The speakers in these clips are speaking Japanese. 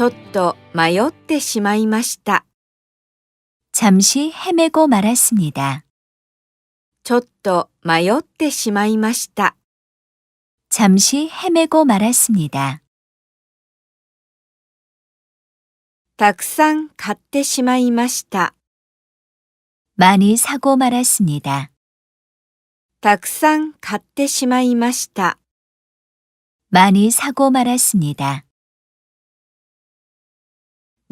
ちょっと迷ってしまいました。 잠시 헤매고 말았습니다. ちょっと迷ってしまいました。 잠시 헤매고 말았습니다. たくさん買ってしまいました。 많이 사고 말았습니다. たくさん買ってしまいました。 많이 사고 말았습니다.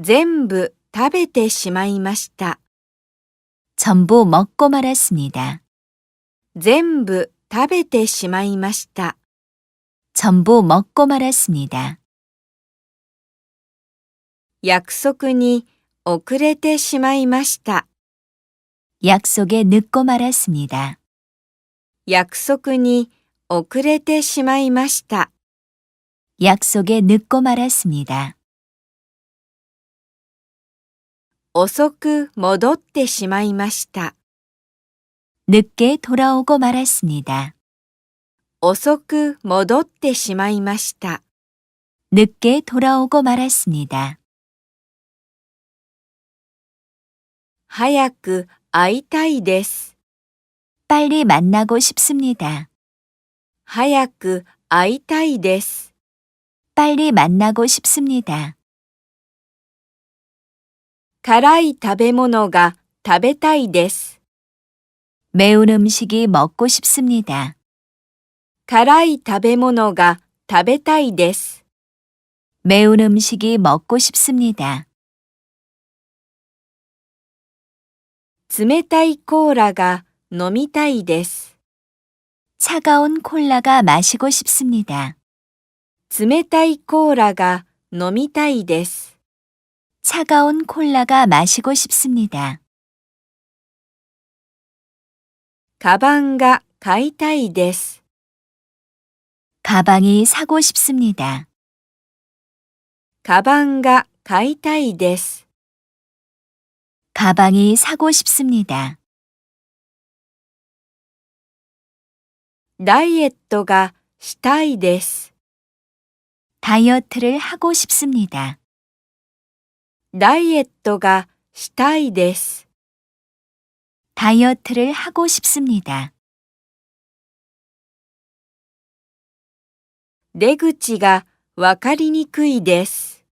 全部食べてしまいました。 전부 먹고 말았습니다. 全部食べてしまいました。 전부 먹고 말았습니다. 約束に遅れてしまいました。 약속에 늦고 말았습니다. 約束に遅れてしまいました。 약속에 늦고 말았습니다. 遅く戻ってしまいました。 늦게 돌아오고 말았습니다. 遅く戻ってしまいました。 늦게 돌아오고 말았습니다. 早く会いたいです。 빨리 만나고 싶습니다. 早く会いたいです。 빨리 만나고 싶습니다. 辛い食べ物が食べたいです。 매운 음식이 먹고 싶습니다. 辛い食べ物が食べたいです。 매운 음식이 먹고 싶습니다. 冷たいコーラが飲みたいです。 차가운 콜라가 마시고 싶습니다. 冷たいコーラが飲みたいです。 차가운 콜라가 마시고 싶습니다. カバンが買いたいです。 가방이 사고 싶습니다. カバンが買いたいです。 가방이 사고 싶습니다. ダイエットがしたいです。 다이어트를 하고 싶습니다. ダイエットがしたいです。 다이어트를 하고 싶습니다. 出口がわかりにくいです。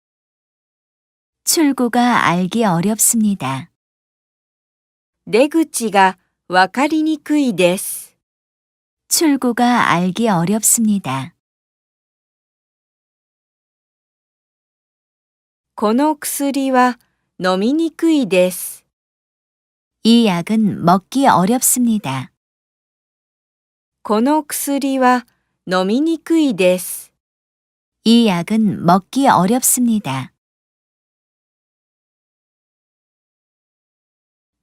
출구가 알기 어렵습니다. 出口がわかりにくいです。 출구가 알기 어렵습니다. この薬は飲みにくいです。 이 약은 먹기 어렵습니다. この薬は飲みにくいです。 이 약은 먹기 어렵습니다.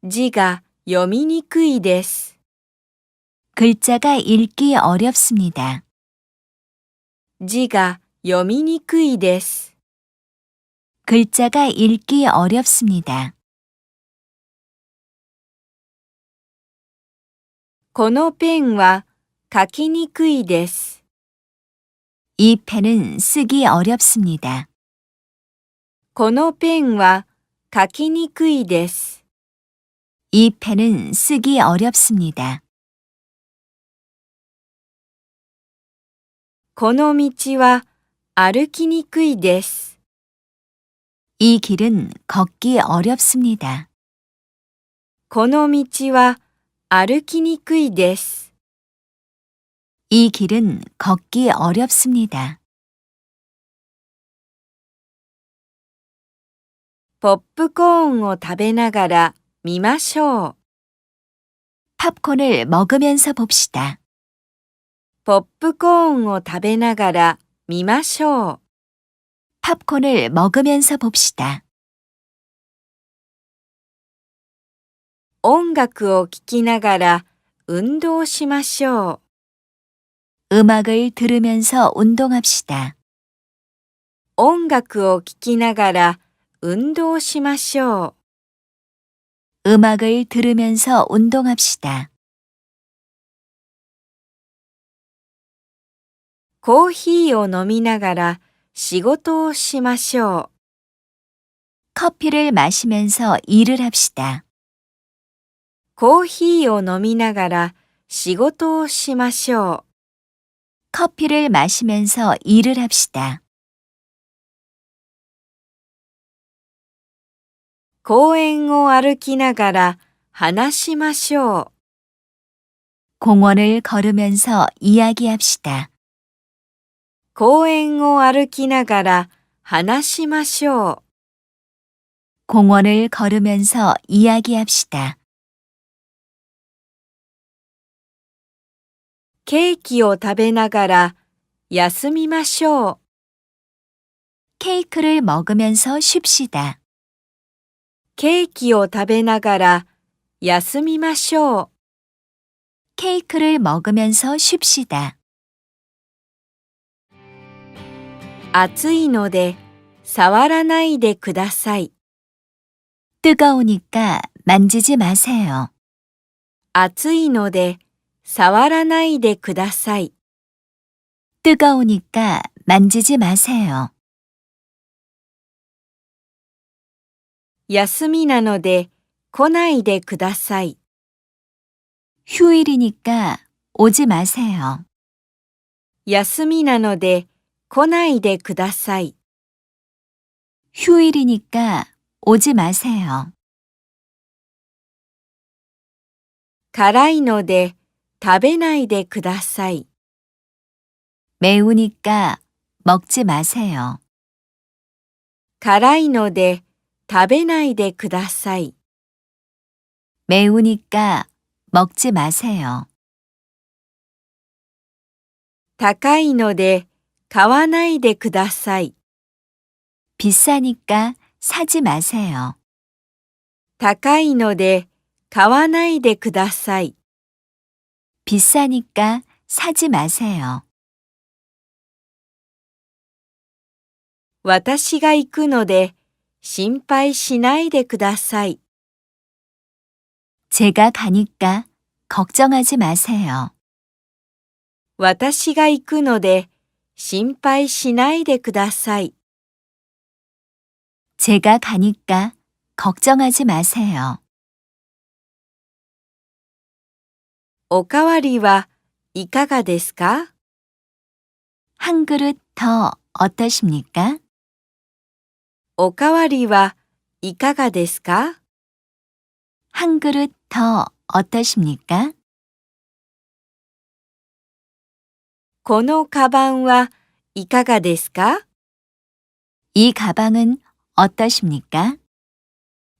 字が読みにくいです。 글자가 읽기 어렵습니다. 字が読みにくいです。 글자가 읽기 어렵습니다. このペンは書きにくいです。 이 펜은 쓰기 어렵습니다. このペンは書きにくいです。 이 펜은 쓰기 어렵습니다. この道は歩きにくいです。 이 길은 걷기 어렵습니다. この道は歩きにくいです。 이 길은 걷기 어렵습니다. ポップコーンを食べながら見ましょう。 팝콘을 먹으면서 봅시다. ポップコーンを食べながら見ましょう。 팝콘을 먹으면서 봅시다. 音楽を聴きながら運動しましょう。 음악을 들으면서 운동합시다. 音楽を聴きながら運動しましょう。 음악을 들으면서 운동합시다. コーヒーを飲みながら仕事をしましょう。 커피를 마시면서 일을 합시다. コーヒーを飲みながら仕事をしましょう。 커피를 마시면서 일을 합시다. 公園を歩きながら話しましょう。 공원을 걸으면서 이야기합시다. 公園を歩きながら話しましょう。 공원을 걸으면서 이야기합시다. ケーキを食べながら休みましょう。 케이크를 먹으면서 쉽시다. ケーキを食べながら休みましょう。 케이크를 먹으면서 쉽시다. 暑いので触らないでください。 뜨거우니까 만지지 마세요. 暑いので触らないでください。 뜨거우니까 만지지 마세요. 休みなので来ないでください。 휴일이니까 오지 마세요. 休みなので来ないでください。 휴일이니까 오지 마세요. 辛いので食べないでください。 매우니까 먹지 마세요. 辛いので食べないでください。 매우니까 먹지 마세요. 高いので買わないでください。 비싸니까 사지 마세요. 高いので買わないでください。 비싸니까 사지 마세요. 私が行くので心配しないでください。 제가 가니까 걱정하지 마세요. 私が行くので心配しないでください。 제가 가니까 걱정하지 마세요. おかわりはいかがですか？ 한 그릇 더 어떠십니까? おかわりはいかがですか？ 한 그릇 더 어떠십니까? このカバンはいかがですか？ 이 가방은 어떠십니까?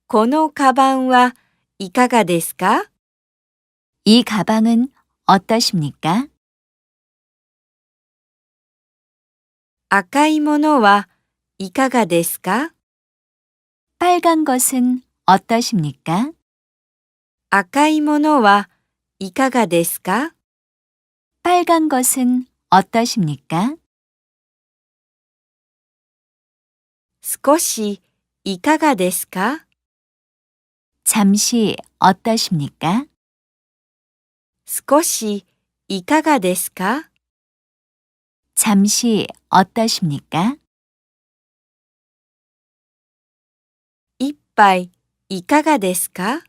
このカバンはいかがですか？ 이 가방은 어떠십니까? 赤いものはいかがですか？ 빨간 것은 어떠십니까? 赤いものはいかがですか？ 빨간 것은 어떠십니까? 少しいかがですか？ 잠시 어떠십니까? 少しいかがですか？ 잠시 어떠십니까? 一杯いかがですか？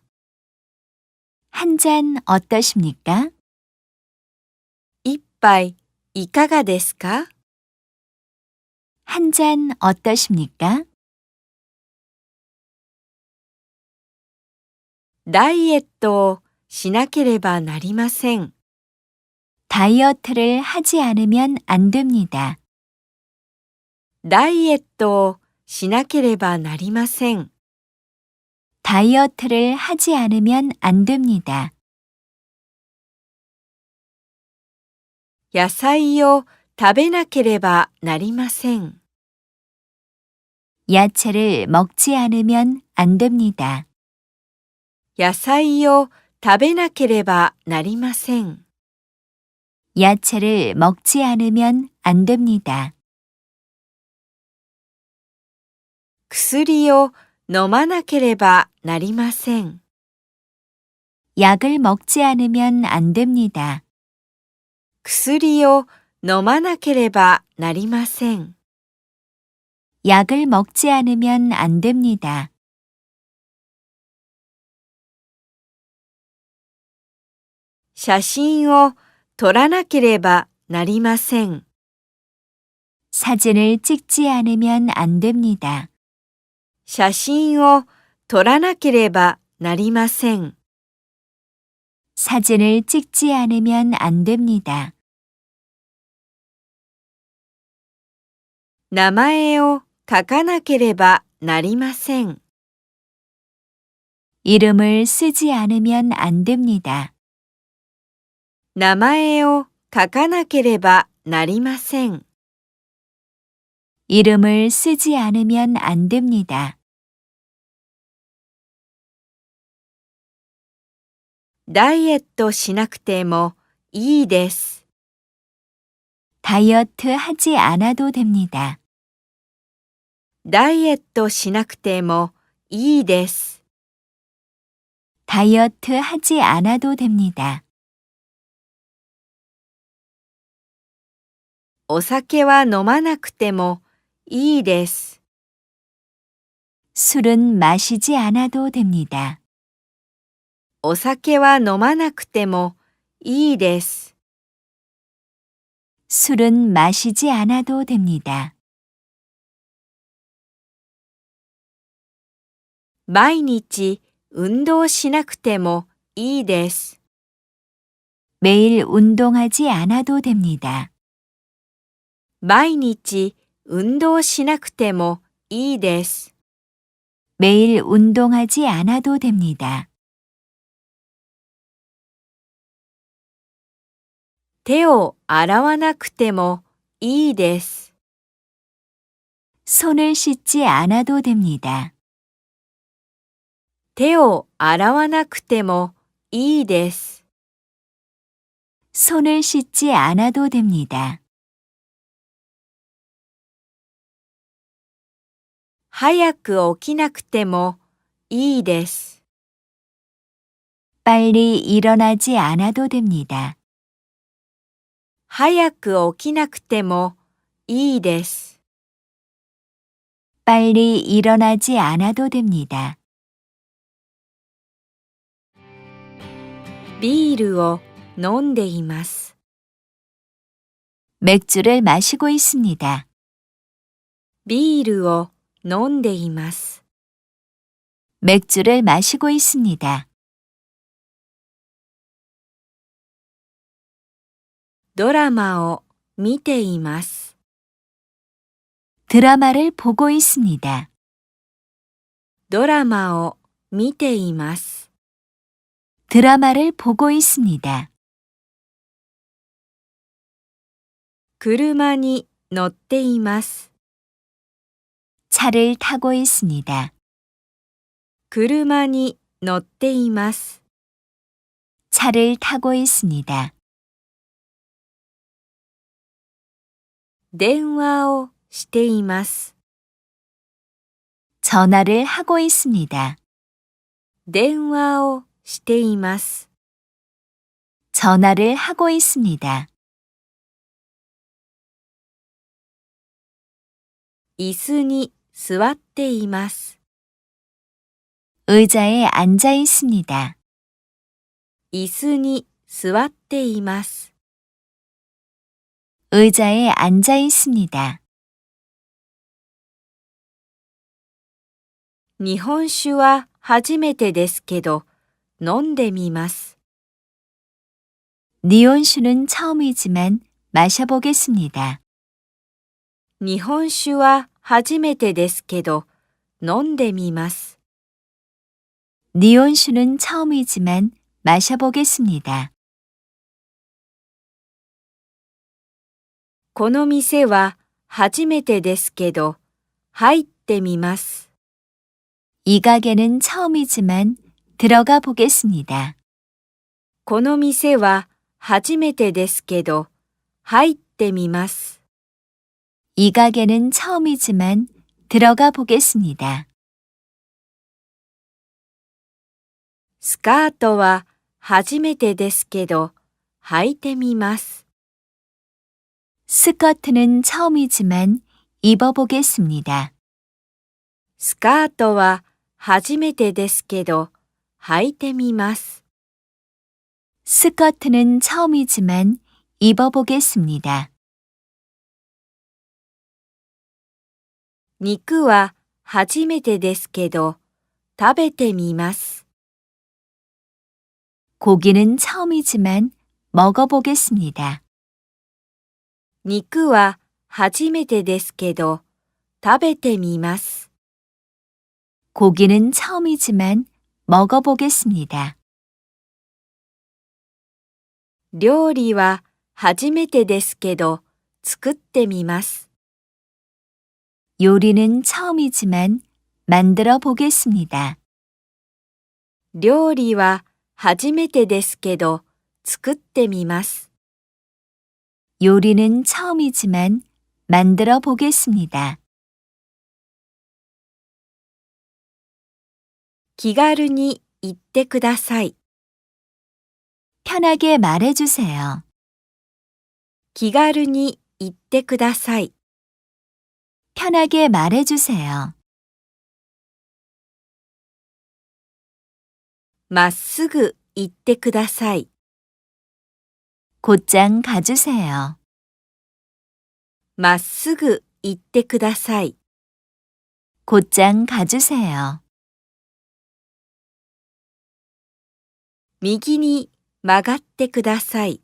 한 잔 어떠십니까? 一杯いかがですか？ 한 잔 어떠십니까? ダイエットをしなければなりません。 다이어트를 하지 않으면 안 됩니다. ダイエットをしなければなりません。 다이어트를 하지 않으면 안 됩니다. 野菜を食べなければなりません。 야채를 먹지 않으면 안 됩니다. 野菜を食べなければなりません。 야채를 먹지 않으면 안 됩니다. 薬を飲まなければなりません。 약을 먹지 않으면 안 됩니다. 薬を飲まなければなりません。 약을 먹지 않으면 안 됩니다. 写真を撮らなければなりません。 사진을 찍지 않으면 안 됩니다. 写真を撮らなければなりません。 사진을 찍지 않으면 안 됩니다. 名前を書かなければなりません。 이름을 쓰지 않으면 안 됩니다. 名前を書かなければなりません。 이름을 쓰지 않으면 안 됩니다. ダイエットしなくてもいいです。 다이어트 하지 않아도 됩니다. ダイエットしなくてもいいです。 다이어트 하지 않아도 됩니다. お酒は飲まなくてもいいです。 술은 마시지 않아도 됩니다. お酒は飲まなくてもいいです。 술은 마시지 않아도 됩니다. 毎日運動しなくてもいいです。 매일 운동하지 않아도 됩니다. 毎日運動しなくてもいいです。 매일 운동하지 않아도 됩니다. 手を洗わなくてもいいです。 손을 씻지 않아도 됩니다. 手を洗わなくてもいいです。 손을 씻지 않아도 됩니다. 早く起きなくてもいいです。 빨리 일어나지 않아도 됩니다. 早く起きなくてもいいです。 빨리 일어나지 않아도 됩니다. ビールを飲んでいます。 맥주를 마시고 있습니다. ビールを飲んでいます。 맥주를 마시고 있습니다. ドラマを見ています。 드라마를 보고 있습니다. ドラマを見ています。 드라마를 보고 있습니다. 車に乗っています。 차를 타고 있습니다. 車に乗っています。 차를 타고 있습니다. 電話をしています。 전화를 하고 있습니다. 電話をしています。 전화를 하고 있습니다. 椅子に座っています。 의자에 앉아 있습니다. 椅子に座っています。 의자에 앉아 있습니다. 日本酒は初めてですけど、飲んでみます。 니온슈는 처음이지만 마셔보겠습니다. 日本酒は初めてですけど、飲んでみます。 니온슈는 처음이지만 마셔보겠습니다. この店は初めてですけど、入ってみます。 이 가게는 처음이지만 들어가 보겠습니다. この店は初めてですけど、入ってみます。 이 가게는 처음이지만 들어가 보겠습니다. スカートは初めてですけど、履いてみます。 스커트는 처음이지만 입어보겠습니다. スカートは初めてですけど、履いてみます。 스커트는 처음이지만 입어보겠습니다. 肉は初めてですけど、食べてみます。 고기는 처음이지만 먹어보겠습니다. 肉は初めてですけど、食べてみます。 고기는 처음이지만 먹어보겠습니다. 料理は初めてですけど、作ってみます。 요리는 처음이지만 만들어 보겠습니다. 料理は初めてですけど、作ってみます。 요리는 처음이지만 만들어 보겠습니다. 気軽に言ってください。 편하게 말해주세요. 気軽に言ってください。 편하게 말해주세요. まっすぐ言ってください。 곧장 가주세요. まっすぐ言ってください。 곧장 가주세요. 右に曲がってください。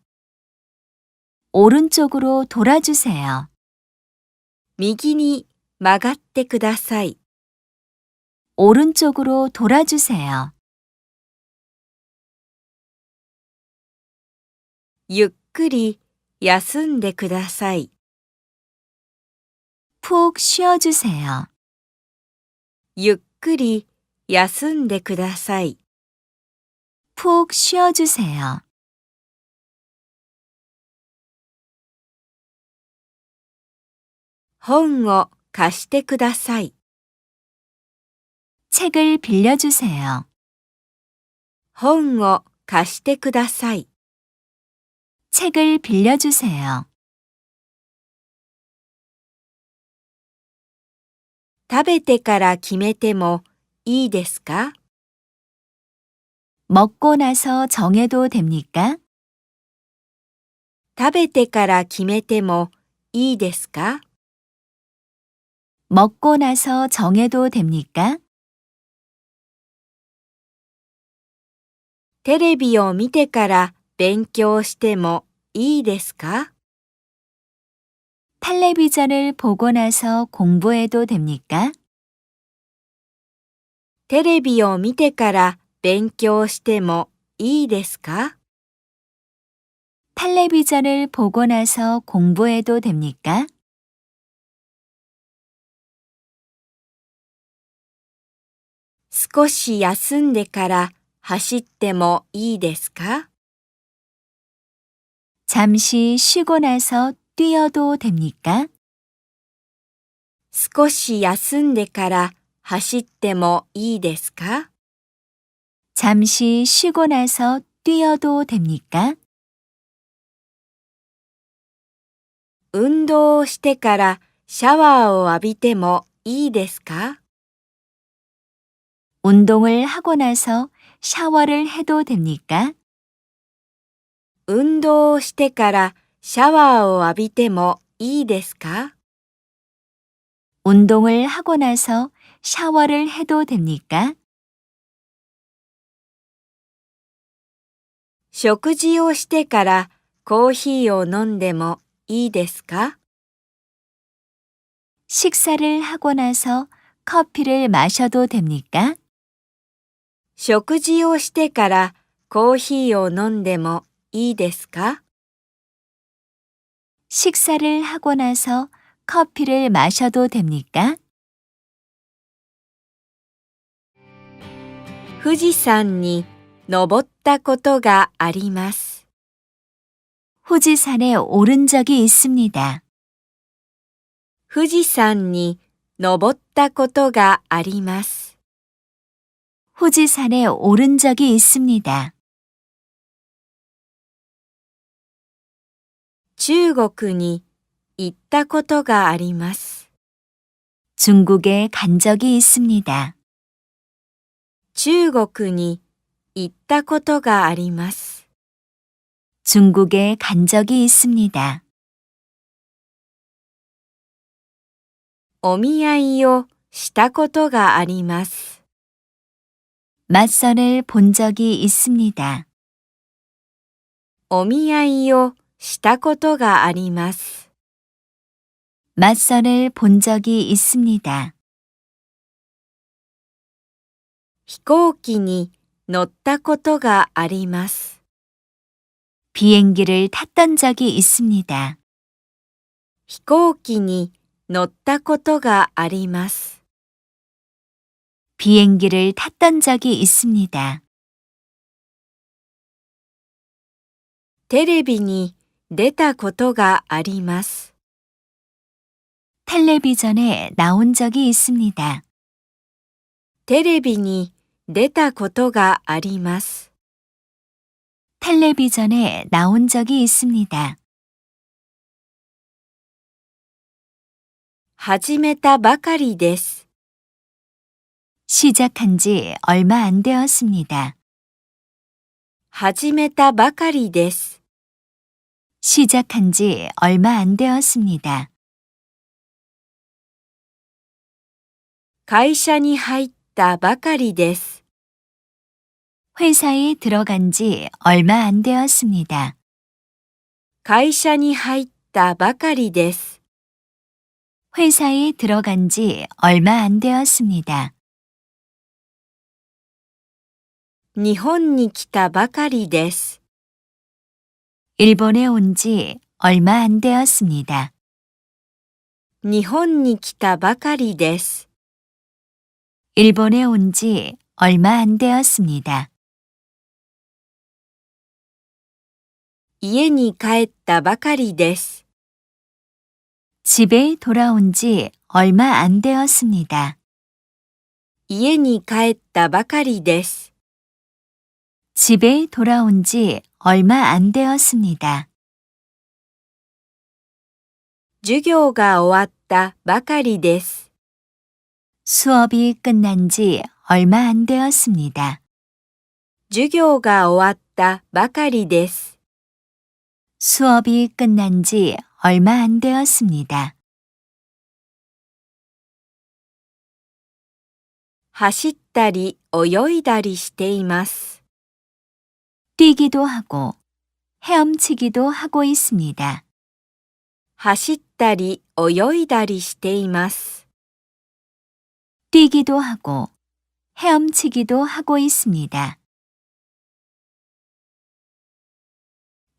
오른쪽으로 돌아주세요. 右に曲がってください。 오른쪽으로 돌아주세요. ゆっくり休んでください。 푹 쉬어주세요. ゆっくり休んでください。 푹 쉬어주세요. 本を貸してください。 책을 빌려주세요. 本を貸してください。 책을 빌려주세요. 食べてから決めてもいいですか？ 먹고 나서 정해도 됩니까? 食べてから決めてもいいですか？ 먹고 나서 정해도 됩니까? テレビを見てから勉強してもいいですか？ 텔레비전을 보고 나서 공부해도 됩니까? テレビを見てから勉強してもいいですか？ 텔레비전을 보고 나서 공부해도 됩니까? 少し休んでから走ってもいいですか？ 잠시 쉬고 나서 뛰어도 됩니까? 少し休んでから走ってもいいですか？ 잠시 쉬고 나서 뛰어도 됩니까? 運動をしてからシャワーを浴びてもいいですか？ 운동을 하고 나서 샤워를 해도 됩니까? 運動をしてからシャワーを浴びてもいいですか？ 운동을 하고 나서 샤워를 해도 됩니까? 食事をしてからコーヒーを飲んでもいいですか？ 식사를 하고 나서 커피를 마셔도 됩니까? 食事をしてからコーヒーを飲んでもいいですか？ 식사를 하고 나서 커피를 마셔도 됩니까? 富士山に登ったことがあります。 후지산에 오른 적이 있습니다. 富士山に登ったことがあります。 후지산에 오른 적이 있습니다. 中国に行ったことがあります。 중국에 간 적이 있습니다. 中国に行ったことがあります。 중국에 간 적이 있습니다. お見合いをしたことがあります。 맞선을 본 적이 있습니다. お見合いをしたことがあります。 맞선을 본 적이 있습니다. 飛行機に乗ったことがあります。 비행기를 탔던 적이 있습니다. 飛行機に乗ったことがあります。 비행기를 탔던 적이 있습니다. テレビに出たことがあります。 텔레비전에 나온 적이 있습니다. テレビに出たことがあります。 텔레비전에 나온 적이 있습니다. 始めたばかりです。 시작한 지 얼마 안 되었습니다. 始めたばかりです。 시작한 지 얼마 안 되었습니다. 会社に入ったばかりです。 회사에 들어간 지 얼마 안 되었습니다. 会社に入ったばかりです。 회사에 들어간 지 얼마 안 되었습니다. 日本に来たばかりです。 일본에 온 지 얼마 안 되었습니다. 日本に来たばかりです。 일본에 온 지 얼마 안 되었습니다. 家に帰ったばかりです。 집에 돌아온 지 얼마 안 되었습니다. 家に帰ったばかりです。 집에 돌아온 지 얼마 안 되었습니다. 授業が終わったばかりです。 수업이 끝난 지 얼마 안 되었습니다. 授業が終わったばかりです。 수업이 끝난 지 얼마 안 되었습니다. 走ったり泳いだりしています。 뛰기도 하고 헤엄치기도 하고 있습니다. 走ったり泳いだりしています。 뛰기도 하고 헤엄치기도 하고 있습니다.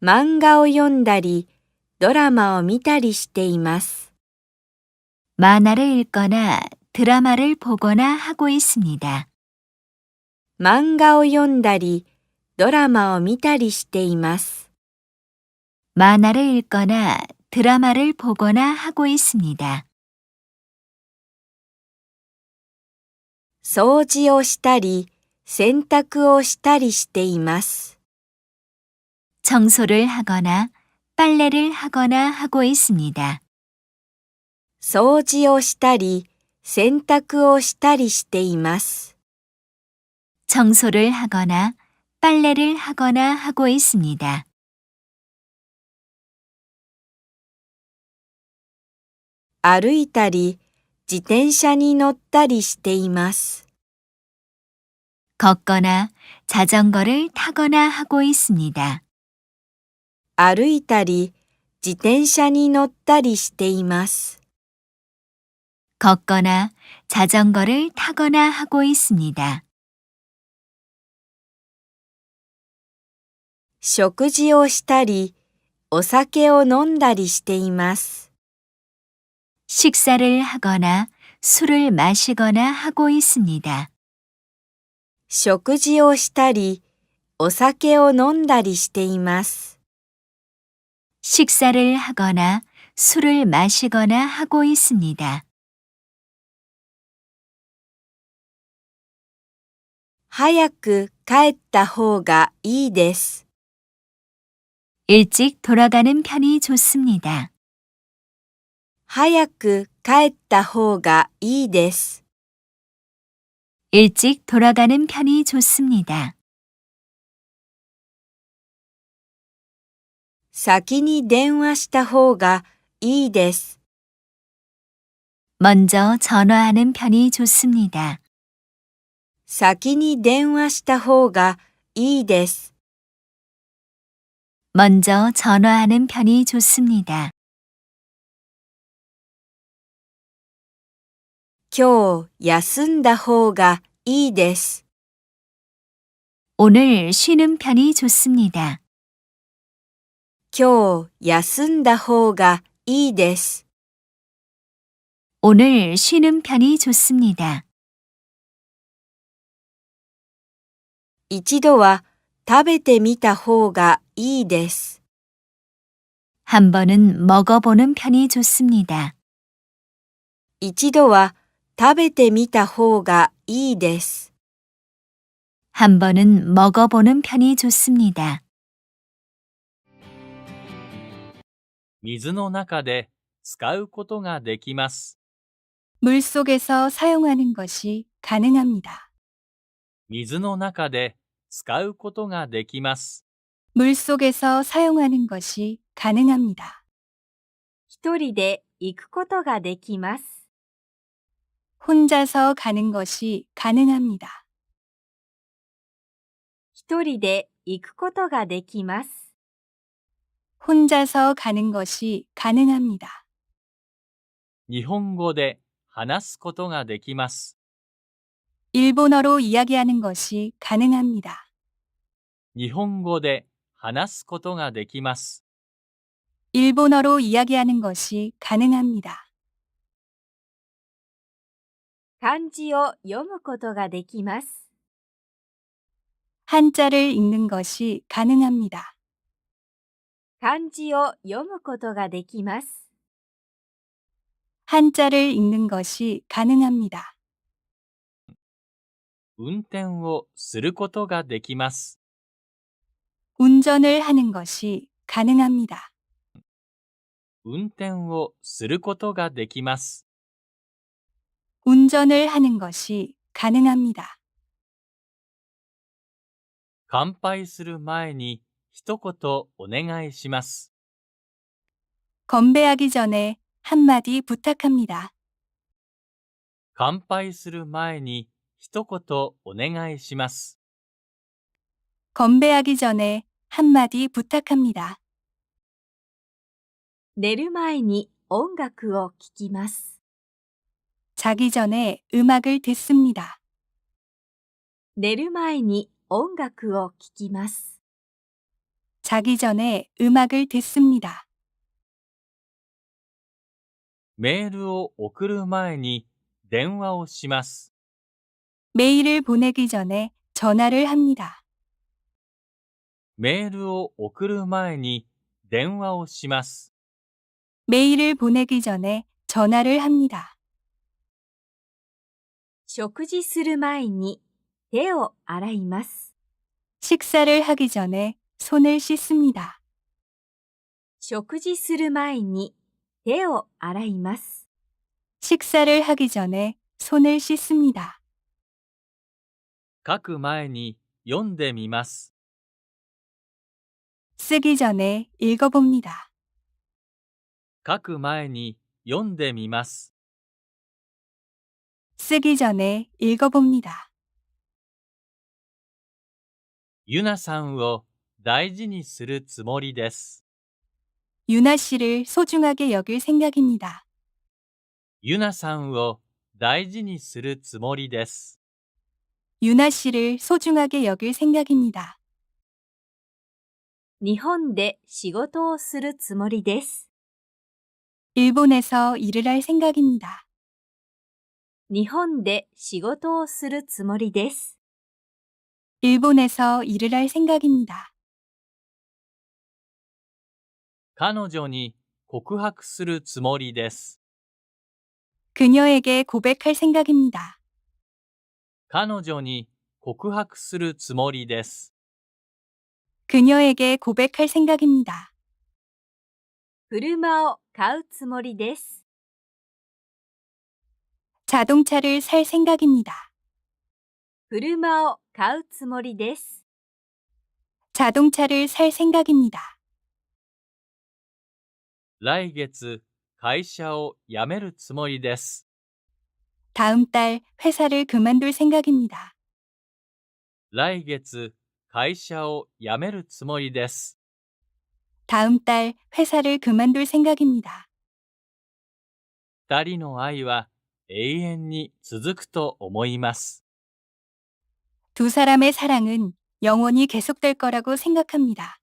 漫画を読んだり、ドラマを見たりしています。 만화를 읽거나 드라마를 보거나 하고 있습니다. 漫画を読んだり、ドラマを見たりしています。 만화를 읽거나 드라마를 보거나 하고 있습니다. 掃除をしたり、洗濯をしたりしています。 청소를 하거나 빨래를 하거나 하고 있습니다. 掃除をしたり、洗濯をしたりしています。 청소를 하거나 빨래를 하거나 하고 있습니다. 歩いたり、自転車に乗ったりしています。 걷거나 자전거를 타거나 하고 있습니다. 歩いたり、自転車に乗ったりしています。 걷거나 자전거를 타거나 하고 있습니다. 食事をしたり、お酒を飲んだりしています。 식사를 하거나 술을 마시거나 하고 있습니다. 食事をしたり、お酒を飲んだりしています。 식사를 하거나 술을 마시거나 하고 있습니다. 早く帰った方がいいです。 일찍 돌아가는 편이 좋습니다. 早く帰った方がいいです。 일찍 돌아가는 편이 좋습니다. 先に電話した方がいいです。 먼저 전화하는 편이 좋습니다. 先に電話した方がいいです。 먼저 전화하는 편이 좋습니다. 今日休んだ方がいいです。 오늘 쉬는 편이 좋습니다. 今日休んだ方がいいです。 오늘 쉬는 편이 좋습니다. 一度は食べてみた方がいいです。 한 번은 먹어보는 편이 좋습니다. 一度は食べてみた方がいいです。 한 번은 먹어보는 편이 좋습니다. 水の中で使うことができます。 물속에서 사용하는 것이 가능합니다. 水の中で使うことができます。 물속에서 사용하는 것이 가능합니다. 一人で行くことができます。 혼자서 가는 것이 가능합니다. 一人で行くことができます。 혼자서 가는 것이 가능합니다. 日本語で話すことができます。 일본어로 이야기하는 것이 가능합니다. 日本語で話すことができます。 일본어로 이야기하는 것이 가능합니다. 漢字を読むことができます。 한자를 읽는 것이 가능합니다. 漢字を読むことができます。 한자를 읽는 것이 가능합니다. 運転をすることができます。 운전을 하는 것이 가능합니다. 運転をすることができます。 운전을 하는 것이 가능합니다. 乾杯する前に一言お願いします。 건배하기 전에 한마디 부탁합니다. 乾杯する前に一言お願いします。 건배하기 전에 한마디 부탁합니다. 寝る前に音楽を聴きます。 자기 전에 음악을 듣습니다. 寝る前に音楽を聴きます。 자기 전에 음악을 듣습니다. メールを送る前に電話をします。 메일을 보내기 전에 전화를 합니다. メールを送る前に電話をします。 메일을 보내기 전에 전화를 합니다. 食事する前に手を洗います。 식사를 하기 전에 손을 씻습니다. 食事する前に手を洗います。 식사를 하기 전에 손을 씻습니다. 書く前に読んでみます。 쓰기 전에 읽어봅니다. 書く前に読んでみます。 쓰기 전에 읽어봅니다. ゆなさんを大事にするつもりです。 유나 씨를 소중하게 여길 생각입니다. ゆなさんを大事にするつもりです。 유나 씨를 소중하게 여길 생각입니다. 日本で仕事をするつもりです。 일본에서 일을 할 생각입니다. 日本で仕事をするつもりです。 일본에서 일을 할 생각입니다. 彼女に告白するつもりです。 그녀에게 고백할 생각입니다. 彼女に告白するつもりです。 그녀에게 고백할 생각입니다. 車を買うつもりです。 자동차를 살 생각입니다. 車を買うつもりです。 자동차를 살 생각입니다. 来月、会社を辞めるつもりです。 다음 달 회사를 그만둘 생각입니다. 来月、会社を辞めるつもりです。 다음 달 회사를 그만둘 생각입니다. 二人の愛は永遠に続くと思います。 두 사람의 사랑은 영원히 계속될 거라고 생각합니다.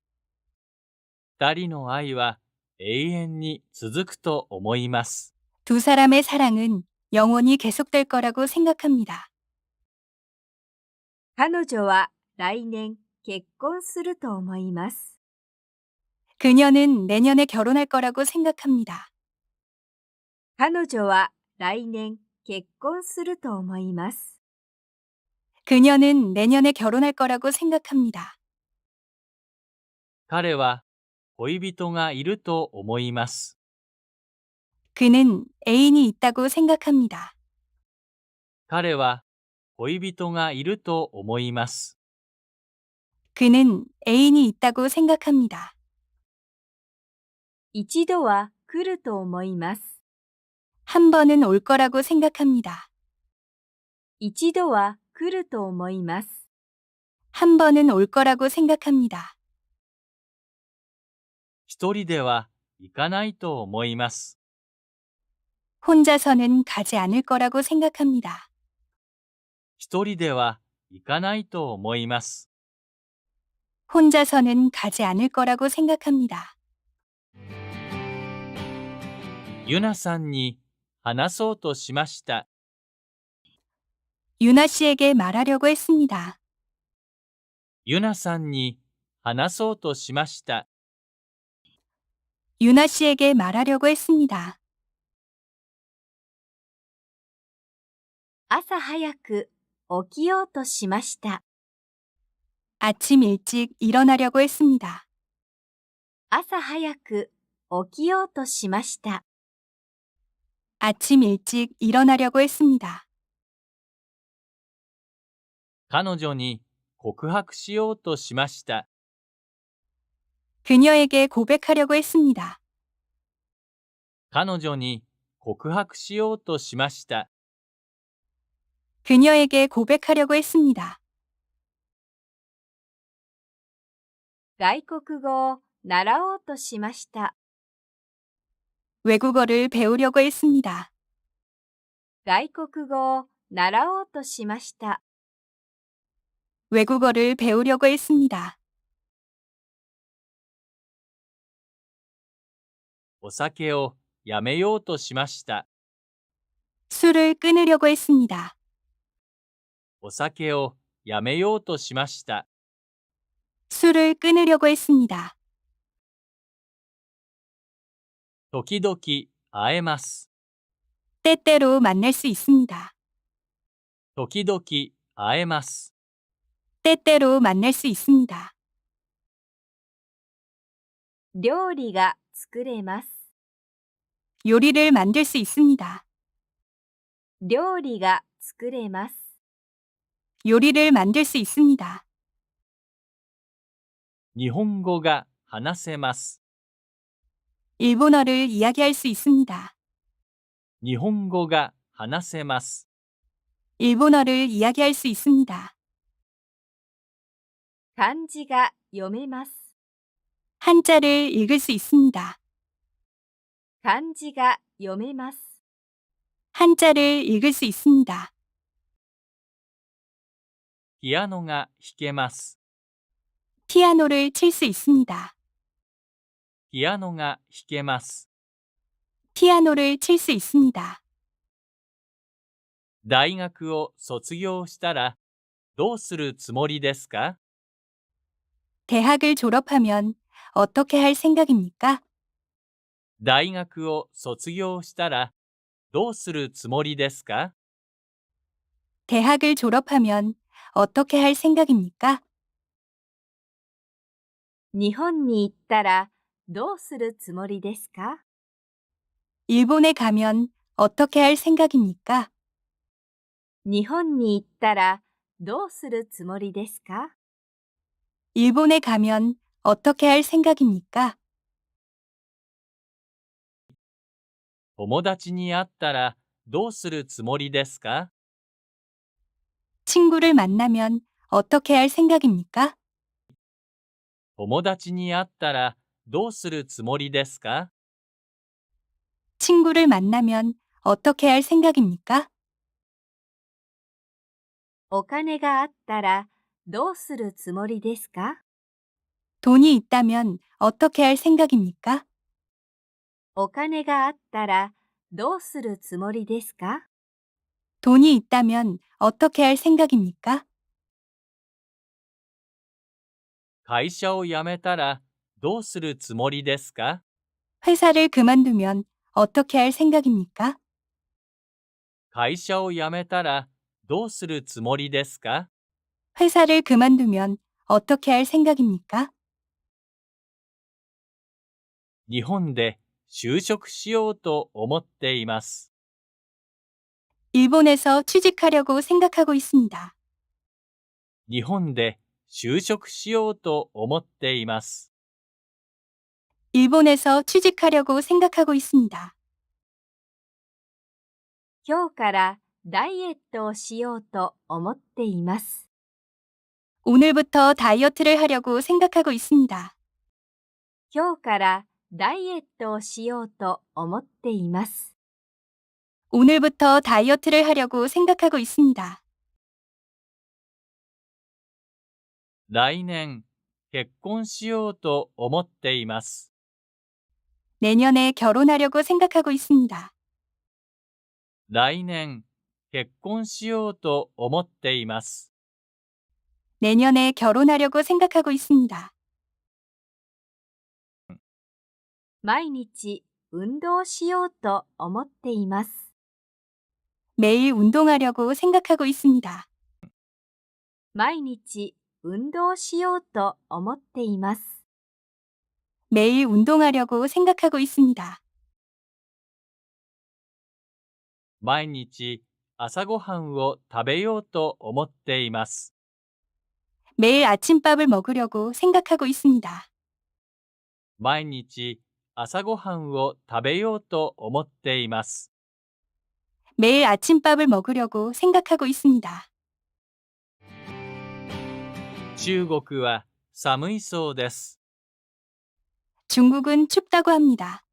二人の愛は永遠に続くと思います。 두 사람의 사랑은 영원히 계속될 거라고 생각합니다. 彼女は来年結婚すると思います。 그녀는 내년에 결혼할 거라고 생각합니다. 彼女は来年結婚すると思います。 그녀는 내년에 결혼할 거라고 생각합니다. 彼は恋人がいると思います。 그는 애인이 있다고 생각합니다. 彼は恋人がいると思います。 그는 애인이 있다고 생각합니다. 一度は来ると思います。 한 번은 올 거라고 생각합니다. 一度は来ると思います。 한 번은 올 거라고 생각합니다. 一人では行かないと思います。 혼자서는 가지 않을 거라고 생각합니다. 一人では行かないと思います。 혼자서는 가지 않을 거라고 생각합니다. ユナさんに話そうとしました。 유나 씨에게 말하려고 했습니다. ユナさんに話そうとしました。 유나 씨에게 말하려고 했습니다. 朝早く起きようとしました。 아침 일찍 일어나려고 했습니다. 朝早く起きようとしました。 아침 일찍 일어나려고 했습니다. 彼女に告白しようとしました。 그녀에게 고백하려고 했습니다. 彼女に告白しようとしました。 그녀에게 고백하려고 했습니다. 外国語を習おうとしました。 외국어를 배우려고 했습니다. 外国語を習おうとしました。 외국어를 배우려고 했습니다. お酒をやめようとしました。 술을 끊으려고 했습니다. お酒をやめようとしました。 술을 끊으려고 했습니다. 時々会えます。 때때로 만날 수 있습니다. 時々会えます。 때때로 만날 수 있습니다. 料理が作れます。 요리를 만들 수 있습니다. 料理が作れます。 요리를 만들 수 있습니다. 日本語が話せます。 일본어를 이야기할 수 있습니다. 日本語が話せます。 일본어를 이야기할 수 있습니다. 漢字が読めます。 한자를 읽을 수 있습니다. 漢字が読めます。 한자를 읽을 수 있습니다. ピアノが弾けます。 피아노를 칠 수 있습니다. ピアノが弾けます。 피아노를 칠 수 있습니다. 大学を卒業したらどうするつもりですか？ 대학을 졸업하면 어떻게 할 생각입니까? 大学を卒業したらどうするつもりですか？ 대학을 졸업하면 어떻게 할 생각입니까? 日本に行ったらどうするつもりですか？ 일본에 가면 어떻게 할 생각입니까? 日本に行ったらどうするつもりですか？ 일본에 가면 어떻게 할 생각입니까? 友達に会ったらどうするつもりですか？ 친구를 만나면 어떻게 할 생각입니까? 友達に会ったらどうするつもりですか？ 친구를 만나면 어떻게 할 생각입니까? お金があったらどうするつもりですか？ 돈이 있다면 어떻게 할 생각입니까? お金があったらどうするつもりですか？ 돈이 있다면 어떻게 할 생각입니까? 会社を辞めたらどうするつもりですか？ 회사를 그만두면 어떻게 할 생각입니까? 会社を辞めたらどうするつもりですか？ 회사를 그만두면 어떻게 할 생각입니까? 日本で就職しようと思っています。 일본에서 취직하려고 생각하고 있습니다. 日本で就職しようと思っています。 일본에서 취직하려고 생각하고 있습니다. 今日からダイエットをしようと思っています。 오늘부터 다이어트를 하려고 생각하고 있습니다. 今日からダイエットをしようと思っています。 오늘부터 다이어트를 하려고 생각하고 있습니다. 来年結婚しようと思っています。 내년에 결혼하려고 생각하고 있습니다. 来年結婚しようと思っています。 내년에 결혼하려고 생각하고 있습니다. 毎日運動しようと思っています。 매일 운동하려고 생각하고 있습니다. 毎日運動しようと思っています。 매일 운동하려고 생각하고 있습니다. 毎日朝ごはんを食べようと思っています。 매일 아침밥을 먹으려고 생각하고 있습니다. 毎日朝ごはんを食べようと思っています。 매일 아침밥을 먹으려고 생각하고 있습니다. 中国は寒いそうです。 중국은 춥다고 합니다.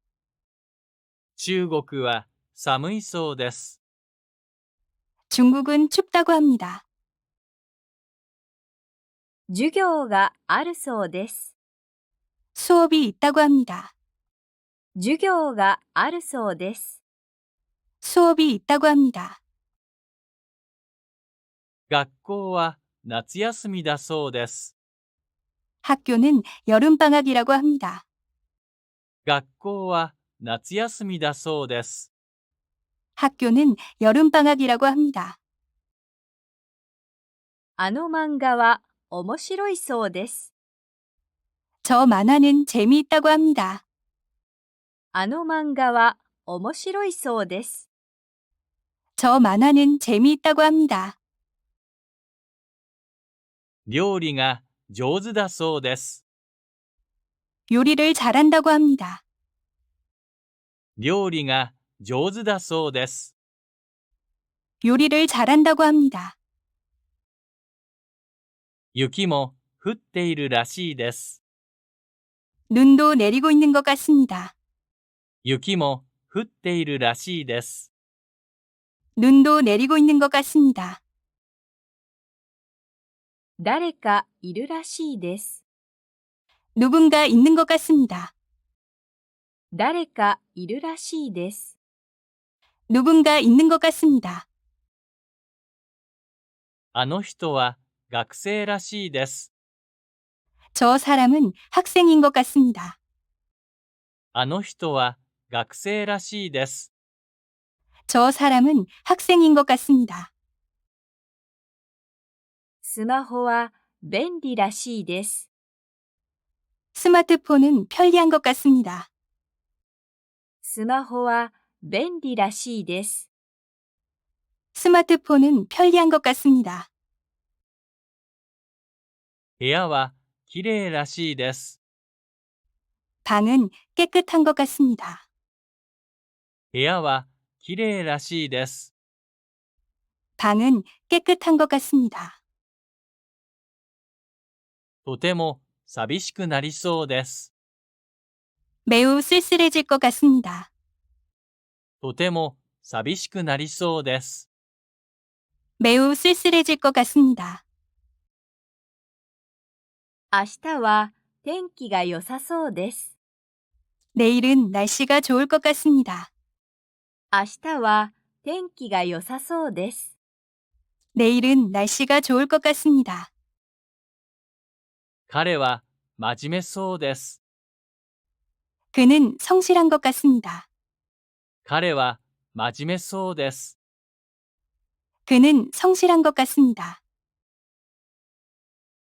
中国は寒いそうです。 중국은 춥다고 합니다. 授業があるそうです。 수업이 있다고 합니다. 授業があるそうです。 수업이 있다고 합니다. 学校は夏休みだそうです。 학교는 여름방학이라고 합니다. 学校は夏休みだそうです。 학교는 여름방학이라고 합니다. あの漫画は面白いそうです。 저 만화는 재미있다고 합니다. あの漫画は面白いそうです。 저 만화는 재미있다고 합니다. 料理が上手だそうです。 요리를 잘한다고 합니다. 料理が上手だそうです。 요리를 잘한다고 합니다. 雪も降っているらしいです。 눈도 내리고 있는 것 같습니다. 雪も降っているらしいです。 눈도 내리고 있는 것 같습니다. 誰かいるらしいです。 누군가 있는 것 같습니다. 誰かいるらしいです。 누군가 있는 것 같습니다. あの人は学生らしいです。 저 사람은 학생인 것 같습니다. あの人は学生らしいです。 저 사람은 학생인 것 같습니다. スマホは便利らしいです。 스마트폰은 편리한 것 같습니다. スマホは便利らしいです。 스마트폰은 편리한 것 같습니다. 部屋はきれいらしいです。 방은 깨끗한 것 같습니다. 部屋はきれいらしいです。 방은 깨끗한 것 같습니다. とても寂しくなりそうです。 매우 쓸쓸해질 것 같습니다. とても寂しくなりそうです。 매우 쓸쓸해질 것 같습니다. 明日は天気が良さそうです。 내일은 날씨가 좋을 것 같습니다. 明日は天気が良さそうです。 내일은 날씨가 좋을 것 같습니다. 彼は真面目そうです。 그는 성실한 것 같습니다. 彼は真面目そうです。 그는 성실한 것 같습니다.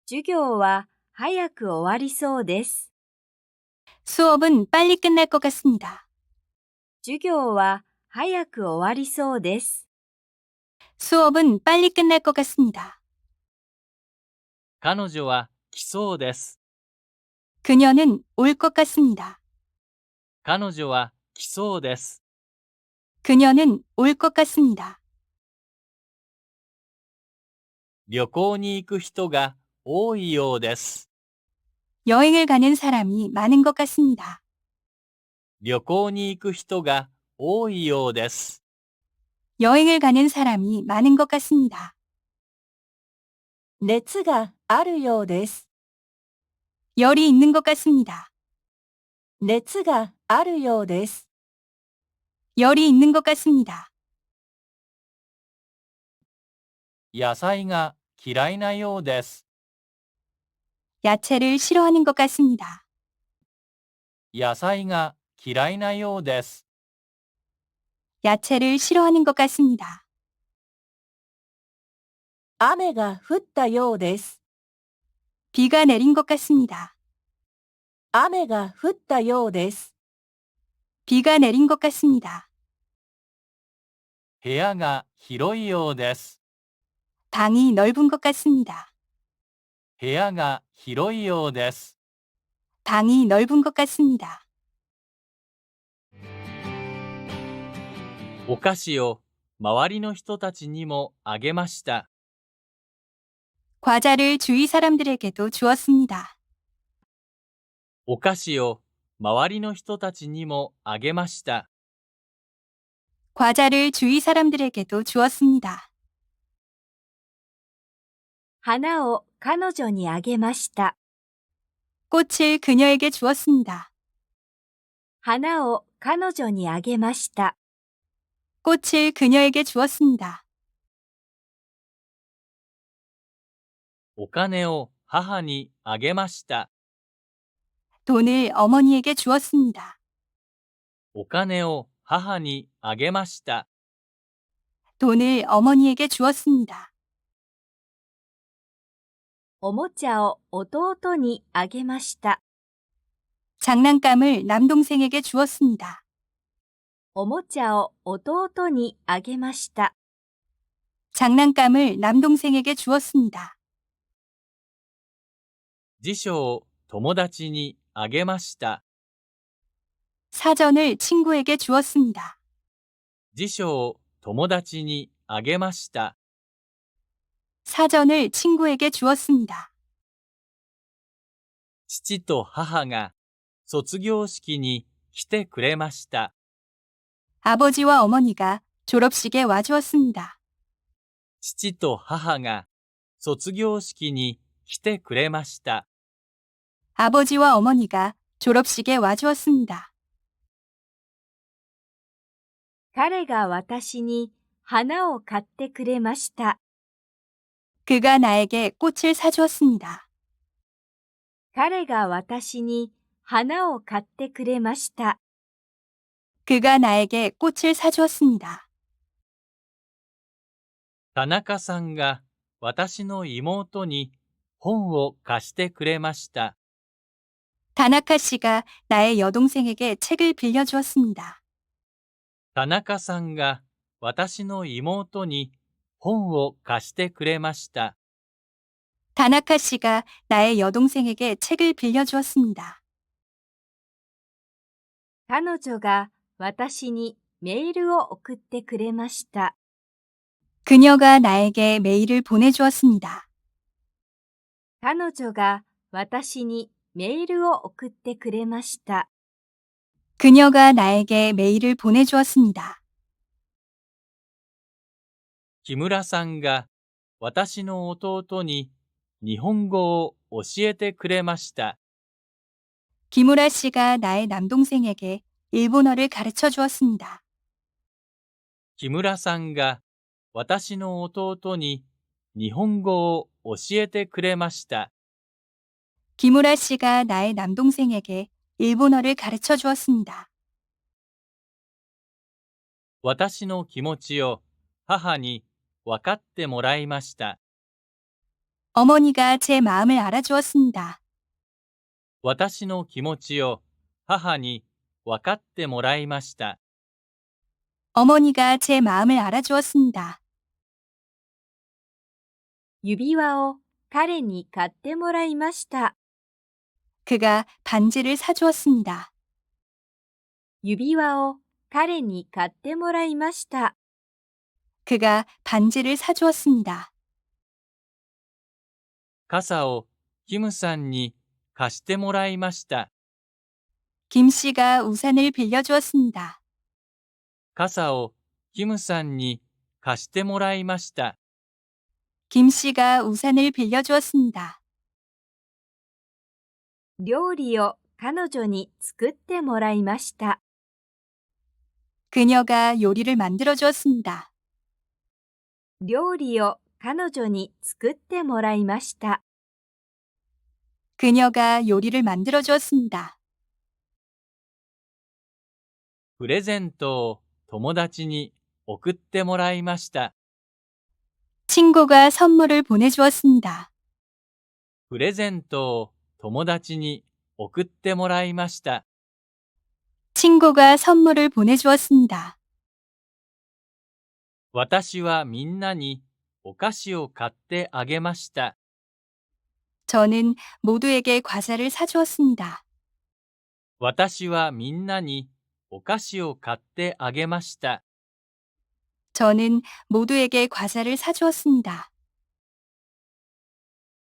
授業は早く終わりそうです。 수업은 빨리 끝날 것 같습니다. 授業は早く終わりそうです。 수업은 빨리 끝날 것 같습니다. 彼女は来そうです。 그녀는 올 것 같습니다. 彼女は来そうです。 그녀는 올 것 같습니다. 旅行に行く人が多いようです。 여행을 가는 사람이 많은 것 같습니다. 旅行に行く人が多いようです。 여행을 가는 사람이 많은 것 같습니다. 熱があるようです。 열이 있는 것 같습니다. 熱があるようです。 열이 있는 것 같습니다. 野菜が嫌いなようです。 야채를 싫어하는 것 같습니다. 野菜が嫌いなようです。 야채를 싫어하는 것 같습니다. 雨が降ったようです。 비가 내린 것 같습니다. 雨が降ったようです。 비가 내린 것 같습니다. 部屋が広いようです。 방이 넓은 것 같습니다. 部屋が広いようです。 방이 넓은 것 같습니다. お菓子を周りの人たちにもあげました。 과자를 주위 사람들에게도 주었습니다. お菓子を周りの人たちにもあげました。 과자를 주위 사람들에게도 주었습니다. 花を彼女にあげました。 꽃을 그녀에게 주었습니다. 花を彼女にあげました。 꽃을 그녀에게 주었습니다. お金を母にあげました。 돈을 어머니에게 주었습니다. お金を母にあげました。 돈을 어머니에게 주었습니다. おもちゃを弟にあげました。 장난감을 남동생에게 주었습니다. おもちゃを弟にあげました。 장난감을 남동생에게 주었습니다. 辞書を友達にあげました。 사전을 친구에게 주었습니다. 辞書を友達にあげました。 사전을 친구에게 주었습니다. 父と母が卒業式に来てくれました。 아버지와 어머니가 졸업식에 와주었습니다. 父と母が卒業式に来てくれました。 아버지와 어머니가 졸업식에 와주었습니다. 彼が私に花を買ってくれました。 그가 나에게 꽃을 사주었습니다. 彼が私に花を買ってくれました。 그가 나에게 꽃을 사주었습니다. 田中さんが私の妹に本を貸してくれました。 다나카 씨가 나의 여동생에게 책을 빌려주었습니다. 田中さんが私の妹に本を貸してくれました。 다나카 씨가 나의 여동생에게 책을 빌려주었습니다. 彼女が私にメールを送ってくれました。 그녀가 나에게 메일을 보내주었습니다. 彼女が私にメールを送ってくれました。 그녀가 나에게 메일을 보내주었습니다. 木村さんが私の弟に日本語を教えてくれました。 김우라 씨가 나의 남동생에게 일본어를 가르쳐 주었습니다. 木村さんが私の弟に日本語を教えてくれました。 김우라 씨가 나의 남동생에게 일본어를 가르쳐 주었습니다. 私の気持ちを母に分かってもらいました。 어머니가 제 마음을 알아주었습니다. 私の気持ちを母に分かってもらいました。 어머니가 제 마음을 알아주었습니다. 指輪を彼に買ってもらいました。 그가 반지를 사주었습니다. 指輪を彼に買ってもらいました。 그가 반지를 사주었습니다. 傘をキムさんに貸してもらいました。 김 씨가 우산을 빌려주었습니다. 傘をキムさんに貸してもらいました。 김 씨가 우산을 빌려주었습니다. 料理を彼女に作ってもらいました。 그녀가 요리를 만들어 주었습니다. 料理を彼女に作ってもらいました。 그녀가 요리를 만들어 주었습니다. プレゼントを友達に送ってもらいました。 친구가 선물을 보내주었습니다. プレゼントを友達に送ってもらいました。 친구가 선물을 보내주었습니다. 私はみんなにお菓子を買ってあげました。 저는 모두에게 과자를 사주었습니다. 私はみんなにお菓子を買ってあげました。 저는 모두에게 과자를 사주었습니다.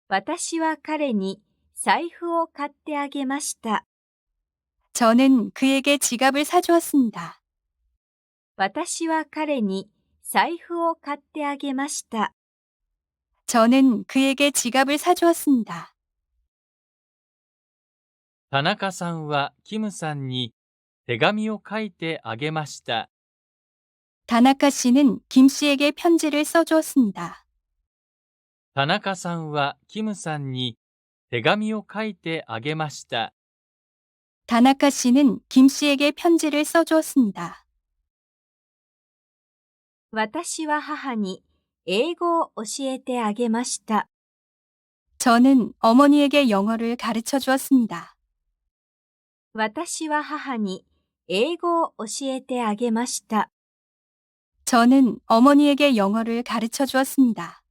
私は彼に財布を買ってあげました。 저는 그에게 지갑을 사주었습니다. 私は彼に財布を買ってあげました。 저는 그에게 지갑을 사주었습니다. 田中さんはキムさんに手紙を書いてあげました。 다나카 씨는 김 씨에게 편지를 써주었습니다. 田中さんはキムさんに手紙を書いてあげました。 다나카 씨는 김 씨에게 편지를 써주었습니다. 私は母に英語を教えてあげました。 저는 어머니에게 영어를 가르쳐 주었습니다. 私は母に英語を教えてあげました。 저는 어머니에게 영어를 가르쳐 주었습니다.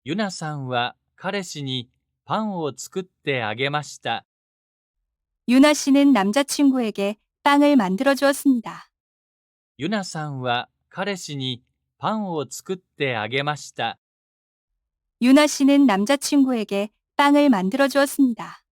ユナさんは彼氏にパンを作ってあげました。 유나 씨는 남자친구에게 빵을 만들어 주었습니다. ユナさんは彼氏にパンを作ってあげました。 유나 씨는 남자친구에게 빵을 만들어 주었습니다.